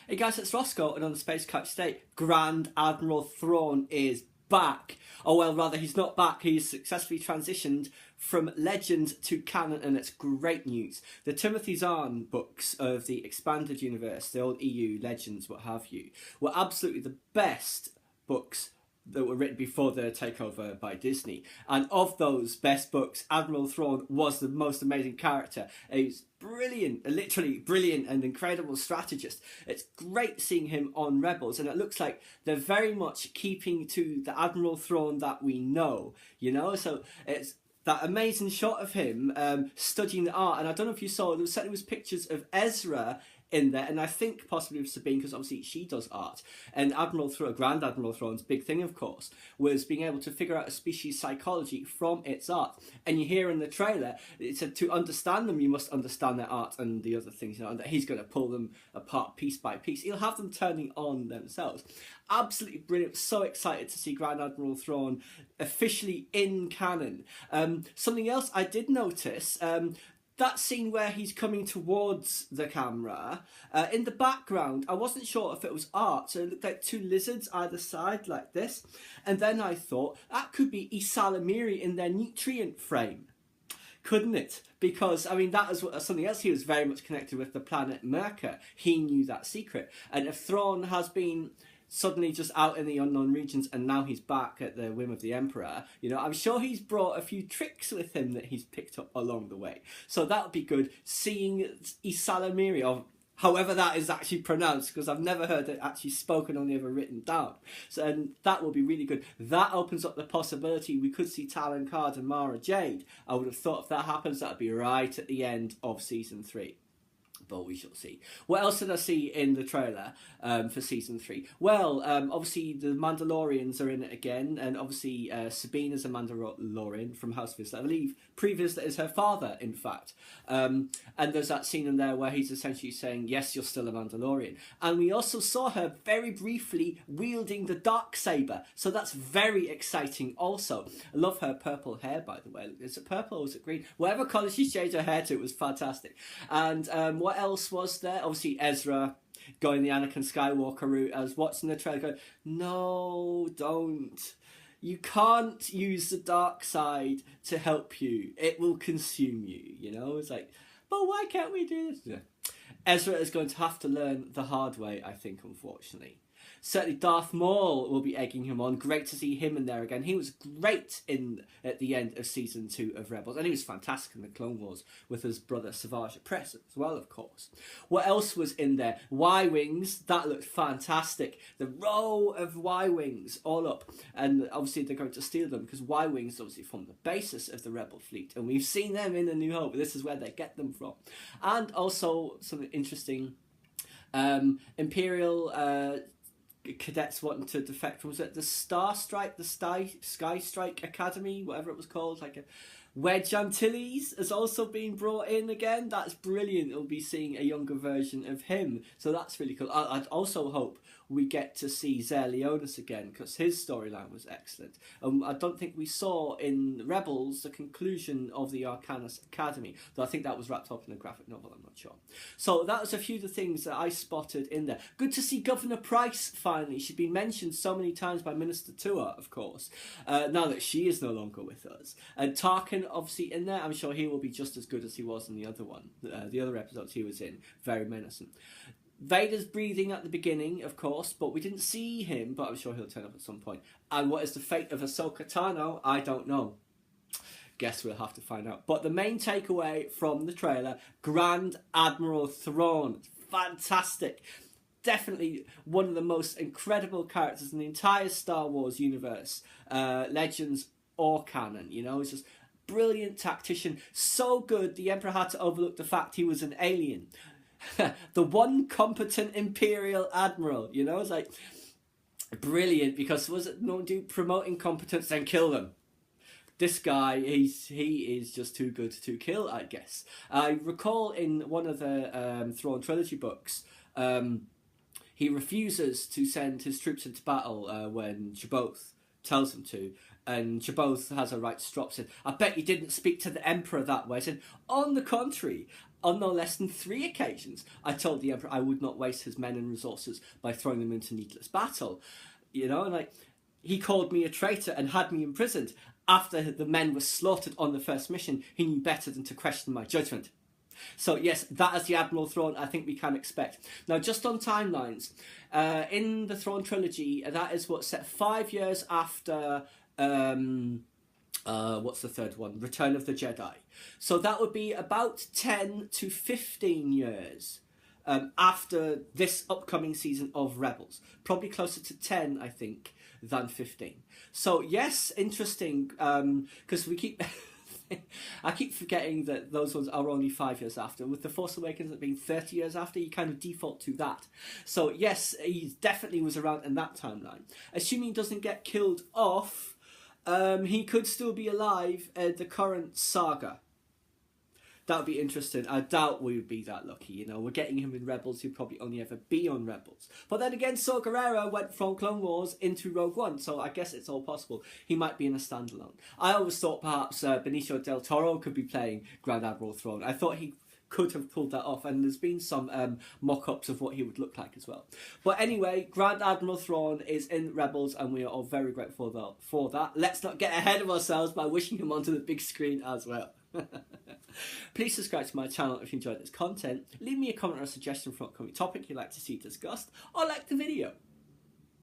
Hey guys, it's Roscoe, and on the Space Couch today, Grand Admiral Thrawn is back. Oh well, rather, he's not back. He's successfully transitioned from legend to canon, and it's great news. The Timothy Zahn books of the expanded universe, the old EU legends, what have you, were absolutely the best books that were written before the takeover by Disney. And of those best books, Admiral Thrawn was the most amazing character. He's brilliant, literally brilliant and incredible strategist. It's great seeing him on Rebels, and it looks like they're very much keeping to the Admiral Thrawn that we know, you know? So it's that amazing shot of him studying the art. And I don't know if you saw, there certainly was pictures of Ezra in there, and I think possibly with Sabine, because obviously she does art. And Grand Admiral Thrawn's big thing, of course, was being able to figure out a species' psychology from its art. And you hear in the trailer, it said to understand them, you must understand their art and the other things, you know, and that he's going to pull them apart piece by piece. He'll have them turning on themselves. Absolutely brilliant. So excited to see Grand Admiral Thrawn officially in canon. Something else I did notice, that scene where he's coming towards the camera, in the background, I wasn't sure if it was art, so it looked like two lizards either side like this. And then I thought, that could be Isalamiri in their nutrient frame, couldn't it? Because, I mean, that is something else. He was very much connected with the planet Merca. He knew that secret. And if Thrawn has been suddenly just out in the unknown regions and now he's back at the whim of the Emperor, you know, I'm sure he's brought a few tricks with him that he's picked up along the way. So that would be good, seeing Isalamiri, or however that is actually pronounced, because I've never heard it actually spoken, only ever written down. So, and that will be really good. That opens up the possibility we could see Talon Card and Mara Jade. I would have thought if that happens, that would be right at the end of Season 3. But we shall see. What else did I see in the trailer for Season 3? Well, obviously the Mandalorians are in it again, and obviously Sabine is a Mandalorian from House Vista. I believe Pre-Vista is her father, in fact. And there's that scene in there where he's essentially saying, yes, you're still a Mandalorian. And we also saw her very briefly wielding the Darksaber, so that's very exciting also. I love her purple hair, by the way. Is it purple or is it green? Whatever colour she changed her hair to, it was fantastic. And what else was there? Obviously Ezra going the Anakin Skywalker route. I was watching the trailer going, no, don't. You can't use the dark side to help you. It will consume you, you know? It's like, but why can't we do this? Yeah. Ezra is going to have to learn the hard way, I think, unfortunately. Certainly Darth Maul will be egging him on. Great to see him in there again. He was great at the end of Season 2 of Rebels. And he was fantastic in the Clone Wars with his brother Savage Opress as well, of course. What else was in there? Y-Wings. That looked fantastic. The row of Y-Wings all up. And obviously they're going to steal them because Y-Wings obviously form the basis of the Rebel fleet. And we've seen them in A New Hope. This is where they get them from. And also something interesting. Imperial cadets wanting to defect from, was it the Star Strike, the Sky Strike Academy, whatever it was called, like a Wedge Antilles has also been brought in again. That's brilliant. We'll be seeing a younger version of him, so that's really cool. I'd also hope we get to see Zer Leonis again, because his storyline was excellent. I don't think we saw in Rebels the conclusion of the Arcanus Academy, though I think that was wrapped up in a graphic novel, I'm not sure. So that was a few of the things that I spotted in there. Good to see Governor Price finally. She'd been mentioned so many times by Minister Tua, of course, now that she is no longer with us. And Tarkin obviously in there. I'm sure he will be just as good as he was in the other one, the other episodes he was in. Very menacing. Vader's breathing at the beginning, of course, but we didn't see him, but I'm sure he'll turn up at some point. And what is the fate of Ahsoka Tano? I don't know. Guess we'll have to find out. But the main takeaway from the trailer, Grand Admiral Thrawn. Fantastic. Definitely one of the most incredible characters in the entire Star Wars universe. Legends or canon, you know, it's just brilliant tactician. So good, the Emperor had to overlook the fact he was an alien. The one competent Imperial Admiral, you know, it's like brilliant, because was it no do promote incompetence then kill them? This guy, he is just too good to kill, I guess. I recall in one of the Thrawn trilogy books, he refuses to send his troops into battle when Jabboth tells him to, and Jabboth has a right to stop, said, I bet you didn't speak to the Emperor that way. I said, on the contrary, on no less than 3 occasions, I told the Emperor I would not waste his men and resources by throwing them into needless battle. You know, and like, he called me a traitor and had me imprisoned. After the men were slaughtered on the first mission, he knew better than to question my judgment. So yes, that is the Admiral Thrawn I think we can expect. Now, just on timelines, in the Thrawn trilogy, that is what's set 5 years after, what's the third one? Return of the Jedi. So that would be about 10 to 15 years after this upcoming season of Rebels. Probably closer to 10, I think, than 15. So yes, interesting, because we keep... I keep forgetting that those ones are only 5 years after. With The Force Awakens being 30 years after, you kind of default to that. So yes, he definitely was around in that timeline. Assuming he doesn't get killed off, he could still be alive in the current saga. That would be interesting. I doubt we would be that lucky, you know. We're getting him in Rebels, he'd probably only ever be on Rebels. But then again, Saw Gerrera went from Clone Wars into Rogue One, so I guess it's all possible. He might be in a standalone. I always thought perhaps Benicio del Toro could be playing Grand Admiral Thrawn. I thought he could have pulled that off, and there's been some mock-ups of what he would look like as well. But anyway, Grand Admiral Thrawn is in Rebels, and we are all very grateful for that. Let's not get ahead of ourselves by wishing him onto the big screen as well. Please subscribe to my channel if you enjoyed this content. Leave me a comment or a suggestion for an upcoming topic you'd like to see discussed, or like the video.